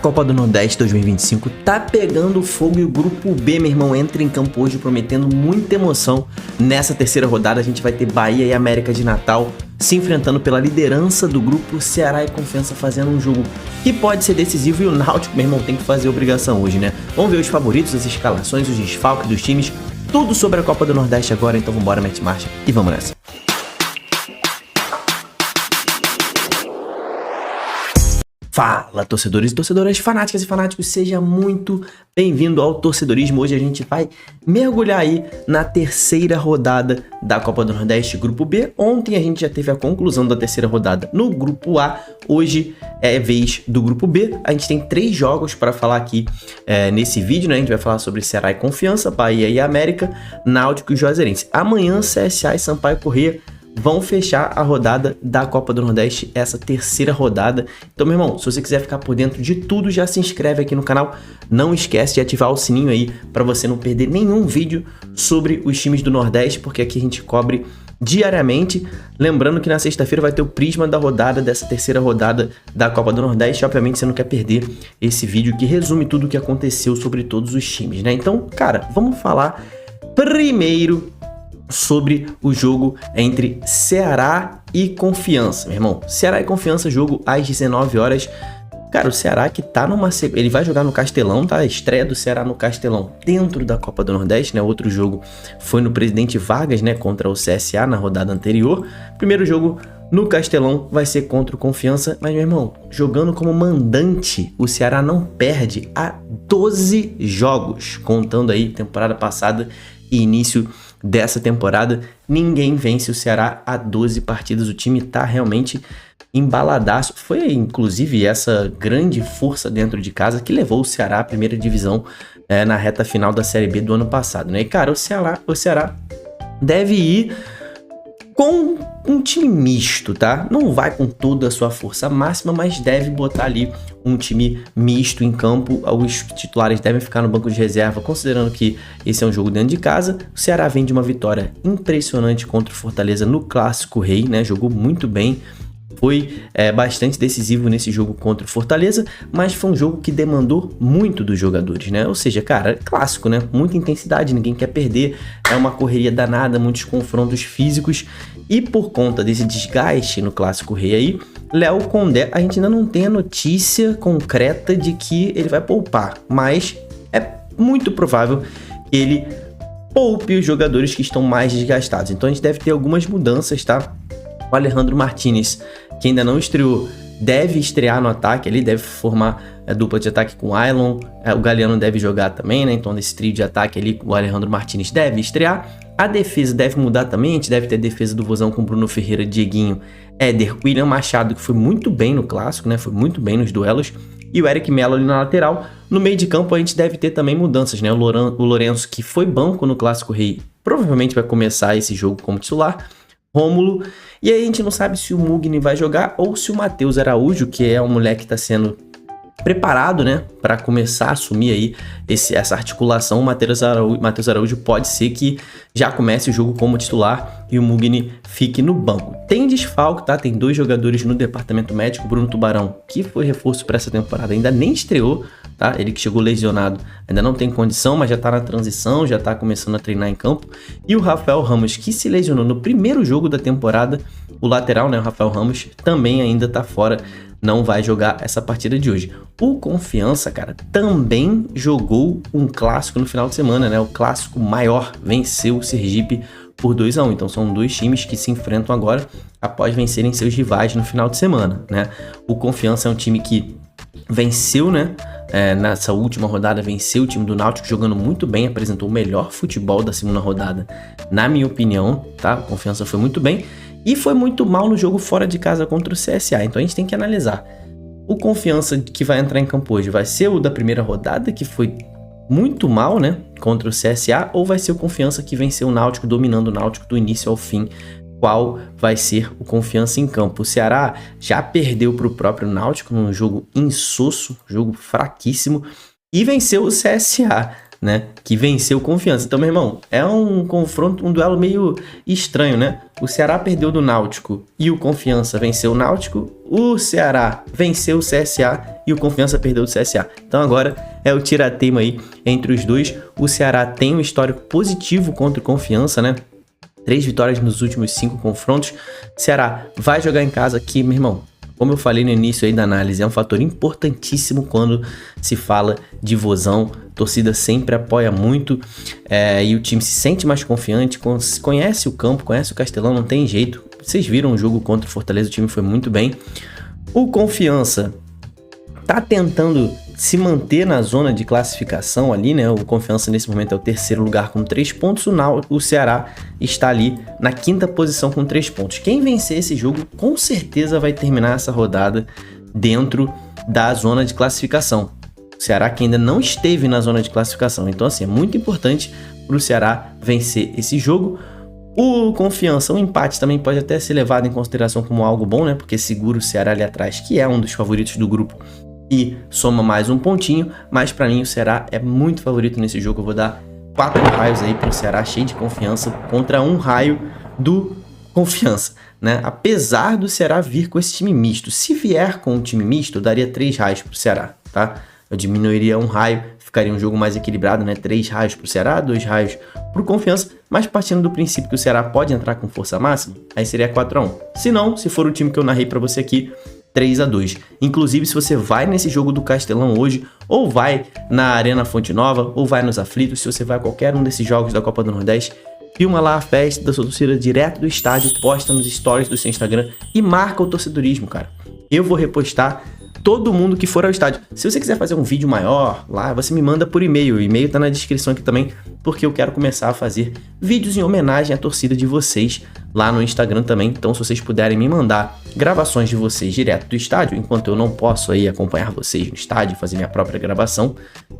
Copa do Nordeste 2025 tá pegando fogo e o Grupo B, meu irmão, entra em campo hoje prometendo muita emoção. Nessa terceira rodada a gente vai ter Bahia e América de Natal se enfrentando pela liderança do grupo, Ceará e Confiança fazendo um jogo que pode ser decisivo e o Náutico, meu irmão, tem que fazer obrigação hoje, né? Vamos ver os favoritos, as escalações, os desfalques dos times, tudo sobre a Copa do Nordeste agora, então vambora, mete marcha e vamos nessa. Fala, torcedores e torcedoras, fanáticas e fanáticos, seja muito bem-vindo ao Torcedorismo. Hoje a gente vai mergulhar aí na terceira rodada da Copa do Nordeste, Grupo B. Ontem a gente já teve a conclusão da terceira rodada no Grupo A, hoje é vez do Grupo B. A gente tem 3 jogos para falar aqui nesse vídeo, né? A gente vai falar sobre Ceará e Confiança, Bahia e América, Náutico e Juazeirense. Amanhã, CSA e Sampaio Corrêa vão fechar a rodada da Copa do Nordeste, essa terceira rodada. Então, meu irmão, se você quiser ficar por dentro de tudo, já se inscreve aqui no canal. Não esquece de ativar o sininho aí para você não perder nenhum vídeo sobre os times do Nordeste, porque aqui a gente cobre diariamente. Lembrando que na sexta-feira vai ter o prisma da rodada, dessa terceira rodada da Copa do Nordeste. Obviamente você não quer perder esse vídeo que resume tudo o que aconteceu sobre todos os times, né? Então, cara, vamos falar primeiro sobre o jogo entre Ceará e Confiança, meu irmão. Ceará e Confiança, jogo às 19 horas. Cara, o Ceará que tá numa... Ele vai jogar no Castelão, tá? A estreia do Ceará no Castelão dentro da Copa do Nordeste, né? Outro jogo foi no Presidente Vargas, né? Contra o CSA na rodada anterior. Primeiro jogo no Castelão vai ser contra o Confiança. Mas, meu irmão, jogando como mandante, o Ceará não perde há 12 jogos. Contando aí temporada passada e início dessa temporada, ninguém vence o Ceará há 12 partidas. O time tá realmente embaladaço. Foi inclusive essa grande força dentro de casa que levou o Ceará à primeira divisão na reta final da Série B do ano passado, né? E cara, o Ceará deve ir com um time misto, tá? Não vai com toda a sua força máxima, mas deve botar ali um time misto em campo. Os titulares devem ficar no banco de reserva, considerando que esse é um jogo dentro de casa. O Ceará vem de uma vitória impressionante contra o Fortaleza no Clássico Rei, né? Jogou muito bem. Foi bastante decisivo nesse jogo contra o Fortaleza, mas foi um jogo que demandou muito dos jogadores, né? Ou seja, cara, clássico, né? Muita intensidade, ninguém quer perder, é uma correria danada, muitos confrontos físicos, e por conta desse desgaste no Clássico Rei aí, Léo Condé, a gente ainda não tem a notícia concreta de que ele vai poupar, mas é muito provável que ele poupe os jogadores que estão mais desgastados. Então a gente deve ter algumas mudanças, tá? O Alejandro Martinez, que ainda não estreou, deve estrear no ataque, ele deve formar a dupla de ataque com o Ailon, o Galeano deve jogar também, né? Então nesse trio de ataque ali, o Alejandro Martinez deve estrear. A defesa deve mudar também, a gente deve ter a defesa do Vozão com Bruno Ferreira, Dieguinho, Éder, William Machado, que foi muito bem no clássico, né? Foi muito bem nos duelos, e o Eric Melo ali na lateral. No meio de campo a gente deve ter também mudanças, né? O Lourenço, que foi banco no Clássico Rei, provavelmente vai começar esse jogo como titular. Rômulo, e aí a gente não sabe se o Mugni vai jogar ou se o Matheus Araújo, que é um moleque que está sendo preparado, né, para começar a assumir aí essa articulação. O Matheus Araújo pode ser que já comece o jogo como titular e o Mugni fique no banco. Tem desfalque, tá? Tem 2 jogadores no departamento médico. Bruno Tubarão, que foi reforço para essa temporada, ainda nem estreou, tá? Ele que chegou lesionado, ainda não tem condição, mas já tá na transição, já tá começando a treinar em campo. E o Rafael Ramos, que se lesionou no primeiro jogo da temporada, o lateral, né, o Rafael Ramos, também ainda tá fora, não vai jogar essa partida de hoje. O Confiança, cara, também jogou um clássico no final de semana, né? O clássico maior, venceu o Sergipe por 2-1. Então são 2 times que se enfrentam agora após vencerem seus rivais no final de semana, né? O Confiança é um time que venceu, né? Nessa última rodada venceu o time do Náutico jogando muito bem, apresentou o melhor futebol da segunda rodada, na minha opinião, tá? A Confiança foi muito bem e foi muito mal no jogo fora de casa contra o CSA, então a gente tem que analisar. O Confiança que vai entrar em campo hoje vai ser o da primeira rodada, que foi muito mal, né, contra o CSA, ou vai ser o Confiança que venceu o Náutico, dominando o Náutico do início ao fim? Qual vai ser o Confiança em campo? O Ceará já perdeu para o próprio Náutico num jogo insosso, jogo fraquíssimo, e venceu o CSA, né, que venceu o Confiança. Então, meu irmão, é um confronto, um duelo meio estranho, né? O Ceará perdeu do Náutico e o Confiança venceu o Náutico. O Ceará venceu o CSA e o Confiança perdeu do CSA. Então agora é o tirateima aí entre os dois. O Ceará tem um histórico positivo contra o Confiança, né? 3 vitórias nos últimos 5 confrontos. O Ceará vai jogar em casa aqui, meu irmão. Como eu falei no início aí da análise, é um fator importantíssimo quando se fala de Vozão. A torcida sempre apoia muito e o time se sente mais confiante, conhece o campo, conhece o Castelão, não tem jeito. Vocês viram o jogo contra o Fortaleza, o time foi muito bem. O Confiança tá tentando se manter na zona de classificação ali, né? O Confiança nesse momento é o 3º lugar com 3 pontos, o Ceará está ali na 5ª posição com 3 pontos. Quem vencer esse jogo com certeza vai terminar essa rodada dentro da zona de classificação. O Ceará que ainda não esteve na zona de classificação, então assim, é muito importante para o Ceará vencer esse jogo. O Confiança, o empate também pode até ser levado em consideração como algo bom, né? Porque segura o Ceará ali atrás, que é um dos favoritos do grupo, e soma mais um pontinho, mas para mim o Ceará é muito favorito nesse jogo. Eu vou dar 4 raios aí pro Ceará, cheio de confiança, contra 1 raio do Confiança, né? Apesar do Ceará vir com esse time misto, se vier com um time misto, eu daria 3 raios pro Ceará, tá? Eu diminuiria 1 raio, ficaria um jogo mais equilibrado, né? 3 raios pro Ceará, 2 raios pro Confiança, mas partindo do princípio que o Ceará pode entrar com força máxima, aí seria 4-1. Se não, se for o time que eu narrei para você aqui, 3-2. Inclusive, se você vai nesse jogo do Castelão hoje, ou vai na Arena Fonte Nova, ou vai nos Aflitos, se você vai a qualquer um desses jogos da Copa do Nordeste, filma lá a festa da sua torcida direto do estádio, posta nos stories do seu Instagram e marca o torcedorismo, cara. Eu vou repostar todo mundo que for ao estádio. Se você quiser fazer um vídeo maior lá, você me manda por e-mail. O e-mail tá na descrição aqui também, porque eu quero começar a fazer vídeos em homenagem à torcida de vocês lá no Instagram também. Então, se vocês puderem me mandar gravações de vocês direto do estádio, enquanto eu não posso aí acompanhar vocês no estádio, fazer minha própria gravação,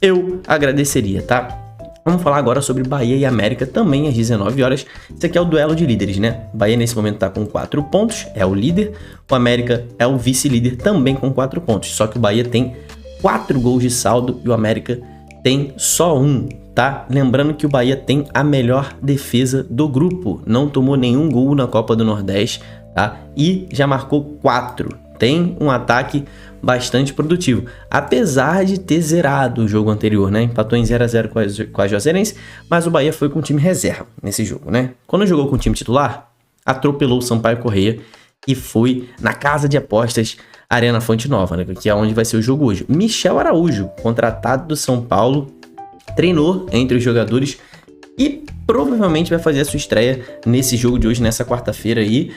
eu agradeceria, tá? Vamos falar agora sobre Bahia e América, também às 19 horas. Esse aqui é o duelo de líderes, né? Bahia nesse momento tá com 4 pontos, é o líder. O América é o vice-líder, também com 4 pontos. Só que o Bahia tem 4 gols de saldo e o América tem só 1, tá? Lembrando que o Bahia tem a melhor defesa do grupo. Não tomou nenhum gol na Copa do Nordeste, tá? E já marcou 4. Tem um ataque bastante produtivo, apesar de ter zerado o jogo anterior, né? Empatou em 0-0 com a Juazeirense, mas o Bahia foi com o time reserva nesse jogo, né? Quando jogou com o time titular, atropelou o Sampaio Corrêa e foi na casa de apostas Arena Fonte Nova, né? Que é onde vai ser o jogo hoje. Michel Araújo, contratado do São Paulo, treinou entre os jogadores e provavelmente vai fazer a sua estreia nesse jogo de hoje, nessa quarta-feira aí.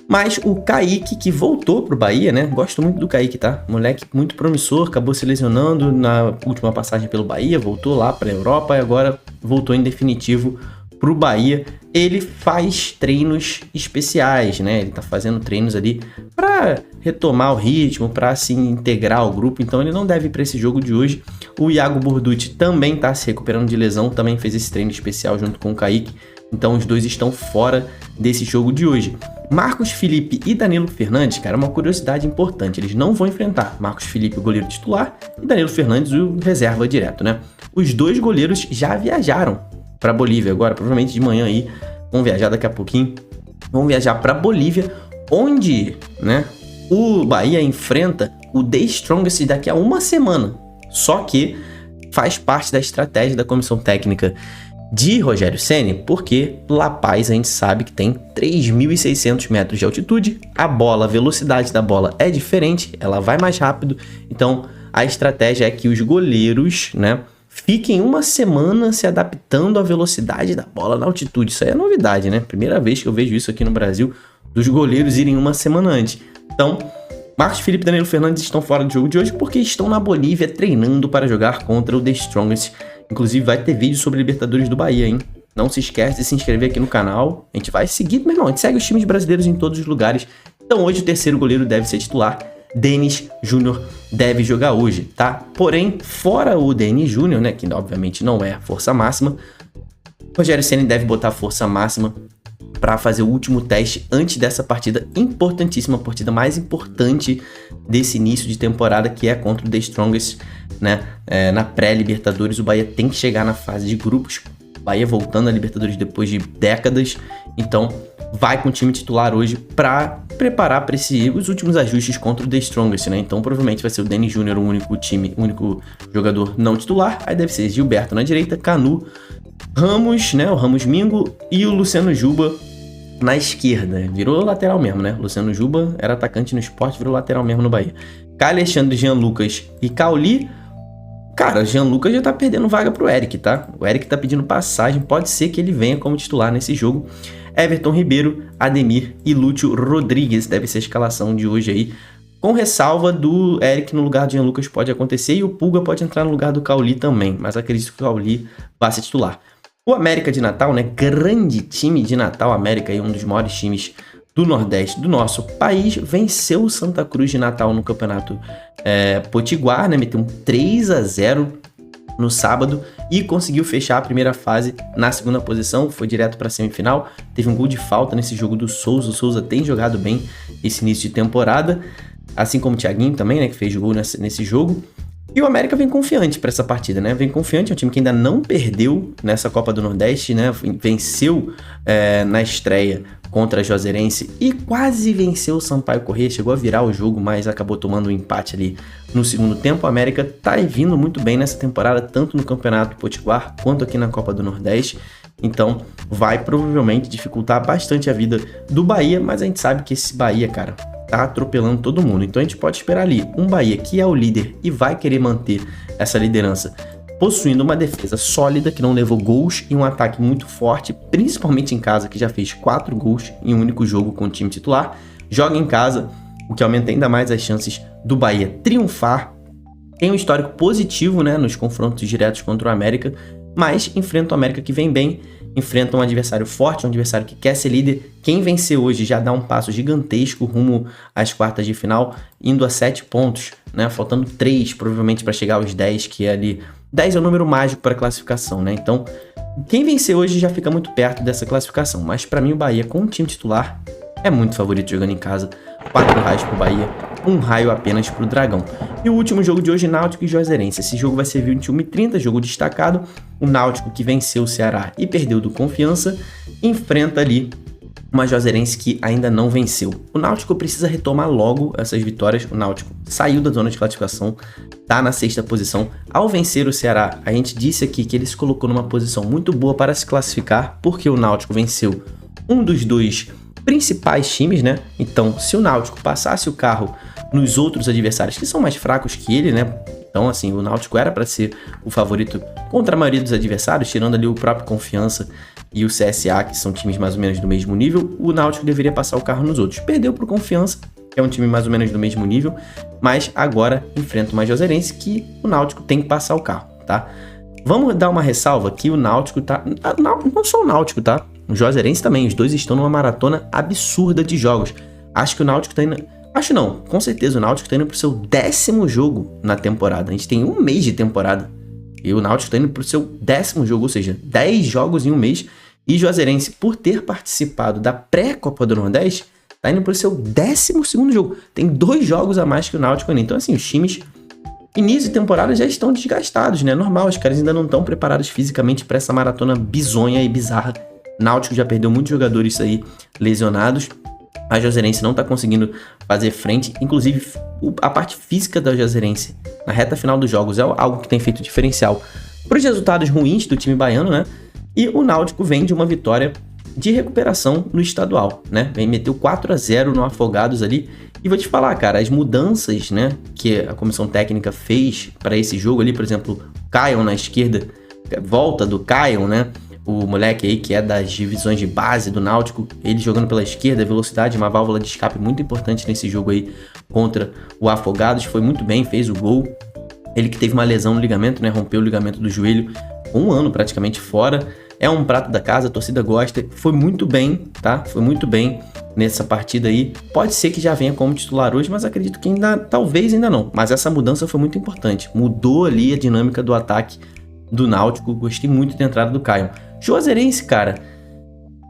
Mas o Kaique, que voltou pro Bahia, né? Gosto muito do Kaique, tá? Moleque muito promissor, acabou se lesionando na última passagem pelo Bahia, voltou lá pra Europa e agora voltou em definitivo pro Bahia. Ele faz treinos especiais, né? Ele tá fazendo treinos ali pra retomar o ritmo, pra se integrar ao grupo, então ele não deve ir pra esse jogo de hoje. O Iago Borducci também tá se recuperando de lesão, também fez esse treino especial junto com o Kaique, então os dois estão fora desse jogo de hoje. Marcos Felipe e Danilo Fernandes, cara, uma curiosidade importante, eles não vão enfrentar Marcos Felipe, o goleiro titular, e Danilo Fernandes, o reserva direto, né? Os dois goleiros já viajaram para Bolívia agora, provavelmente de manhã aí, vão viajar daqui a pouquinho, vão viajar para Bolívia, onde, né, o Bahia enfrenta o The Strongest daqui a uma semana, só que faz parte da estratégia da comissão técnica de Rogério Ceni, porque La Paz a gente sabe que tem 3.600 metros de altitude, a velocidade da bola é diferente, ela vai mais rápido, então a estratégia é que os goleiros, né, fiquem uma semana se adaptando à velocidade da bola na altitude. Isso aí é novidade, né? Primeira vez que eu vejo isso aqui no Brasil, dos goleiros irem uma semana antes. Então, Marcos Felipe e Danilo Fernandes estão fora do jogo de hoje porque estão na Bolívia treinando para jogar contra o The Strongest. Inclusive vai ter vídeo sobre Libertadores do Bahia, hein? Não se esquece de se inscrever aqui no canal. A gente vai seguir, meu irmão, a gente segue os times brasileiros em todos os lugares. Então hoje o terceiro goleiro deve ser titular. Denis Júnior deve jogar hoje, tá? Porém, fora o Denis Júnior, né, que obviamente não é força máxima, Rogério Ceni deve botar força máxima para fazer o último teste antes dessa partida importantíssima, a partida mais importante desse início de temporada, que é contra o The Strongest, né? Na pré-Libertadores, o Bahia tem que chegar na fase de grupos, Bahia voltando à Libertadores depois de décadas, então vai com o time titular hoje para preparar para os últimos ajustes contra o The Strongest, né? Então provavelmente vai ser o Dani Júnior o único jogador não titular, aí deve ser Gilberto na direita, Canu, Ramos, né? O Ramos Mingo e o Luciano Juba na esquerda. Virou lateral mesmo, né? Luciano Juba era atacante no Sport, virou lateral mesmo no Bahia. Caio Alexandre, Jean Lucas e Cauli. Cara, o Jean Lucas já tá perdendo vaga pro Eric, tá? O Eric tá pedindo passagem, pode ser que ele venha como titular nesse jogo. Everton Ribeiro, Ademir e Lúcio Rodrigues deve ser a escalação de hoje aí. Com ressalva do Eric no lugar de Jean Lucas pode acontecer e o Pulga pode entrar no lugar do Cauli também, mas acredito que o Cauli vai ser titular. O América de Natal, né? Grande time de Natal, América, aí, um dos maiores times do Nordeste do nosso país, venceu o Santa Cruz de Natal no Campeonato Potiguar, né? Meteu um 3-0 no sábado e conseguiu fechar a primeira fase na segunda posição, foi direto para a semifinal, teve um gol de falta nesse jogo do Souza, o Souza tem jogado bem esse início de temporada, assim como o Thiaguinho também, né? Que fez gol nesse jogo. E o América vem confiante para essa partida, né? Vem confiante, é um time que ainda não perdeu nessa Copa do Nordeste, né? Venceu na estreia contra a Juazeirense e quase venceu o Sampaio Corrêa, chegou a virar o jogo, mas acabou tomando um empate ali no segundo tempo. O América tá vindo muito bem nessa temporada, tanto no Campeonato Potiguar quanto aqui na Copa do Nordeste. Então vai provavelmente dificultar bastante a vida do Bahia, mas a gente sabe que esse Bahia, cara, tá atropelando todo mundo. Então a gente pode esperar ali um Bahia que é o líder e vai querer manter essa liderança, possuindo uma defesa sólida que não levou gols e um ataque muito forte, principalmente em casa, que já fez 4 gols em um único jogo com o time titular. Joga em casa, o que aumenta ainda mais as chances do Bahia triunfar. Tem um histórico positivo, né, nos confrontos diretos contra o América, mas enfrenta o América que vem bem, enfrenta um adversário forte, um adversário que quer ser líder. Quem vencer hoje já dá um passo gigantesco rumo às quartas de final, indo a 7 pontos, né? Faltando 3 provavelmente para chegar aos 10, que é ali... 10 é o número mágico para classificação, né? Então, quem vencer hoje já fica muito perto dessa classificação. Mas para mim o Bahia com o time titular é muito favorito jogando em casa. 4 raios pro Bahia, 1 raio apenas pro Dragão. E o último jogo de hoje, Náutico e Juazeirense. Esse jogo vai ser 21h30, jogo destacado. O Náutico, que venceu o Ceará e perdeu do Confiança, enfrenta ali uma Juazeirense que ainda não venceu. O Náutico precisa retomar logo essas vitórias. O Náutico saiu da zona de classificação, tá na 6ª posição. Ao vencer o Ceará, a gente disse aqui que ele se colocou numa posição muito boa para se classificar, porque o Náutico venceu um dos 2 principais times, né? Então, se o Náutico passasse o carro nos outros adversários que são mais fracos que ele, né? Então, assim, o Náutico era para ser o favorito contra a maioria dos adversários, tirando ali o próprio Confiança e o CSA, que são times mais ou menos do mesmo nível. O Náutico deveria passar o carro nos outros. Perdeu pro Confiança, que é um time mais ou menos do mesmo nível, mas agora enfrenta uma Juazeirense que o Náutico tem que passar o carro, tá? Vamos dar uma ressalva que o Náutico tá... Não só o Náutico, tá? O Juazeirense também. Os dois estão numa maratona absurda de jogos. Acho que o Náutico tá indo... Acho não. Com certeza o Náutico tá indo pro seu 10º jogo na temporada. A gente tem um mês de temporada. E o Náutico tá indo pro seu 10º jogo. Ou seja, 10 jogos em um mês. E Juazeirense, por ter participado da pré-Copa do Nordeste, tá indo pro seu 12º jogo. Tem 2 jogos a mais que o Náutico ainda. Então, assim, os times... Início de temporada já estão desgastados, né? Normal, os caras ainda não estão preparados fisicamente para essa maratona bizonha e bizarra. Náutico já perdeu muitos jogadores aí lesionados. A Juazeirense não tá conseguindo fazer frente. Inclusive, a parte física da Juazeirense na reta final dos jogos é algo que tem feito diferencial para os resultados ruins do time baiano, né? E o Náutico vem de uma vitória de recuperação no estadual, né? Meteu 4-0 no Afogados ali. E vou te falar, cara, as mudanças, né, que a comissão técnica fez para esse jogo ali, por exemplo, Caio na esquerda, volta do Caio, né? O moleque aí que é das divisões de base do Náutico, ele jogando pela esquerda, velocidade, uma válvula de escape muito importante nesse jogo aí contra o Afogados, foi muito bem, fez o gol. Ele que teve uma lesão no ligamento, né, rompeu o ligamento do joelho, 1 ano praticamente fora, é um prato da casa, a torcida gosta, foi muito bem, tá? Foi muito bem nessa partida aí. Pode ser que já venha como titular hoje, mas acredito que ainda, talvez ainda não. Mas essa mudança foi muito importante, mudou ali a dinâmica do ataque do Náutico, gostei muito da entrada do Caio. Juazeirense, cara,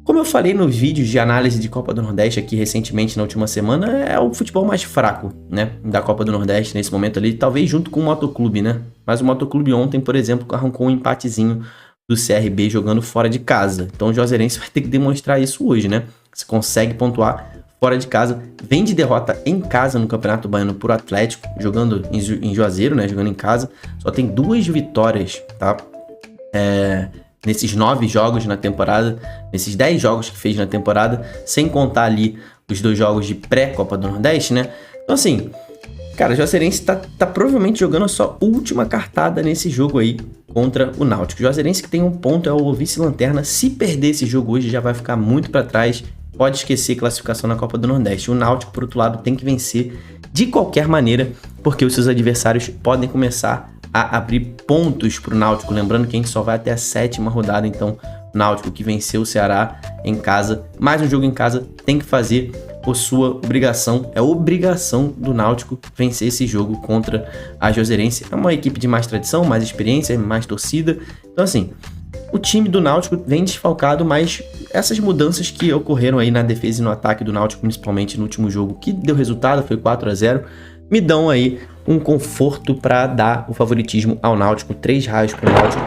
Como eu falei nos vídeos de análise de Copa do Nordeste aqui recentemente, na última semana, é o futebol mais fraco, né, da Copa do Nordeste nesse momento ali, talvez junto com o Motoclube, né? Mas o Motoclube ontem, por exemplo, arrancou um empatezinho do CRB jogando fora de casa. Então o Juazeirense vai ter que demonstrar isso hoje, né? Se consegue pontuar fora de casa. Vem de derrota em casa no Campeonato Baiano pro Atlético, jogando em Juazeiro, né? Jogando em casa. Só tem 2 vitórias, tá? Nesses 9 jogos na temporada, nesses 10 jogos que fez na temporada, sem contar ali os 2 jogos de pré-Copa do Nordeste, né? Então assim, cara, o Juazeirense tá provavelmente jogando a sua última cartada nesse jogo aí contra o Náutico. O Juazeirense que tem um ponto, é o vice-lanterna. Se perder esse jogo hoje, já vai ficar muito para trás. Pode esquecer classificação na Copa do Nordeste. O Náutico, por outro lado, tem que vencer de qualquer maneira, porque os seus adversários podem começar a abrir pontos para o Náutico. Lembrando que a gente só vai até a 7ª rodada, então o Náutico que venceu o Ceará em casa, mais um jogo em casa, tem que fazer a sua obrigação. É obrigação do Náutico vencer esse jogo contra a Juazeirense. É uma equipe de mais tradição, mais experiência, mais torcida. Então assim, o time do Náutico vem desfalcado, mas essas mudanças que ocorreram aí na defesa e no ataque do Náutico, principalmente no último jogo, que deu resultado, foi 4-0, me dão aí um conforto para dar o favoritismo ao Náutico. 3 raios para o Náutico,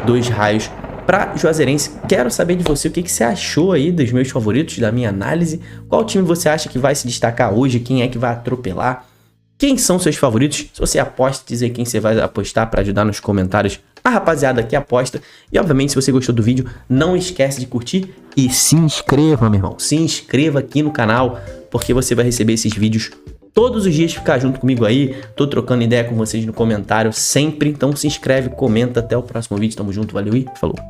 2 raios para Juazeirense. Quero saber de você o que você achou aí dos meus favoritos, da minha análise. Qual time você acha que vai se destacar hoje? Quem é que vai atropelar? Quem são seus favoritos? Se você aposta, dizer quem você vai apostar para ajudar nos comentários a rapaziada que aposta. E obviamente, se você gostou do vídeo, não esquece de curtir e se inscreva, meu irmão. Se inscreva aqui no canal, porque você vai receber esses vídeos todos os dias, ficar junto comigo aí. Tô trocando ideia com vocês no comentário sempre. Então se inscreve, comenta. Até o próximo vídeo. Tamo junto, valeu e falou.